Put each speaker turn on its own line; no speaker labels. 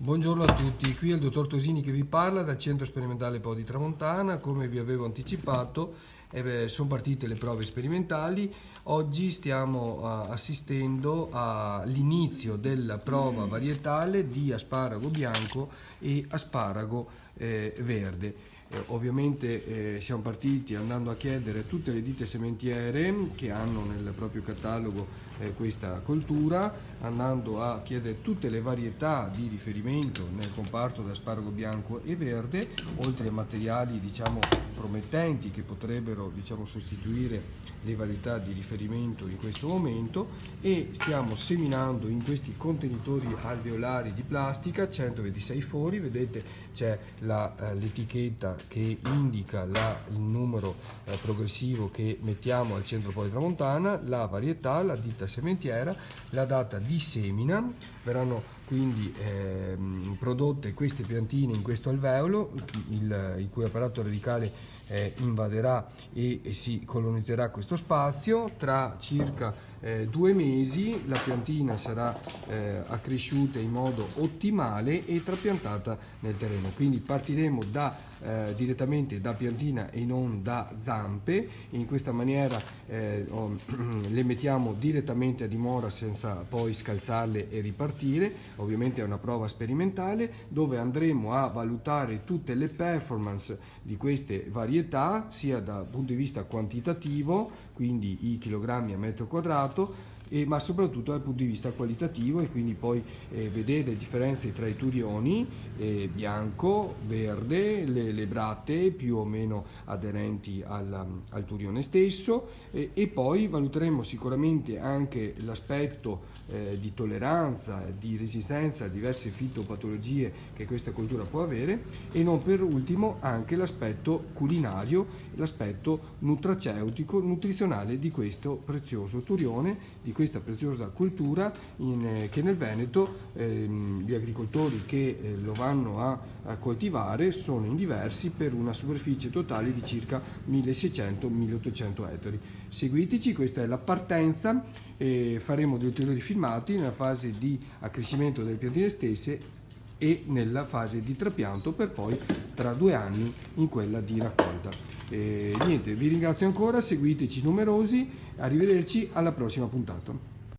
Buongiorno a tutti, qui è il dottor Tosini che vi parla dal Centro Sperimentale Po di Tramontana. Come vi avevo anticipato, sono partite le prove sperimentali. Oggi stiamo assistendo all'inizio della prova varietale di asparago bianco e asparago verde. Ovviamente siamo partiti andando a chiedere a tutte le ditte sementiere che hanno nel proprio catalogo questa coltura, andando a chiedere tutte le varietà di riferimento nel comparto dell'asparago bianco e verde, oltre a materiali promettenti che potrebbero sostituire le varietà di riferimento in questo momento, e stiamo seminando in questi contenitori alveolari di plastica 126 fori. Vedete c'è l'etichetta che indica il numero progressivo che mettiamo al centro poi Tramontana, la varietà, la ditta sementiera, la data di semina. Verranno quindi prodotte queste piantine in questo alveolo, il cui apparato radicale invaderà e si colonizzerà questo spazio. Tra circa 2 mesi la piantina sarà accresciuta in modo ottimale e trapiantata nel terreno. Quindi partiremo direttamente da piantina e non da zampe. In questa maniera le mettiamo direttamente a dimora senza poi scalzarle e ripartire. Ovviamente è una prova sperimentale dove andremo a valutare tutte le performance di queste varietà, sia dal punto di vista quantitativo, quindi i chilogrammi a metro quadrato, ma soprattutto dal punto di vista qualitativo, e quindi poi vedere le differenze tra i turioni bianco, verde, le brattee più o meno aderenti al turione stesso, e poi valuteremo sicuramente anche l'aspetto di tolleranza, di resistenza a diverse fitopatologie che questa coltura può avere, e non per ultimo anche l'aspetto culinario, l'aspetto nutraceutico, nutrizionale di questo prezioso turione, di questa preziosa cultura che nel Veneto gli agricoltori che lo vanno a coltivare sono in diversi, per una superficie totale di circa 1600-1800 ettari. Seguiteci, questa è la partenza, faremo degli ulteriori filmati nella fase di accrescimento delle piantine stesse e nella fase di trapianto, per poi tra 2 anni in quella di raccolta. Niente, vi ringrazio ancora, seguiteci numerosi, arrivederci alla prossima puntata.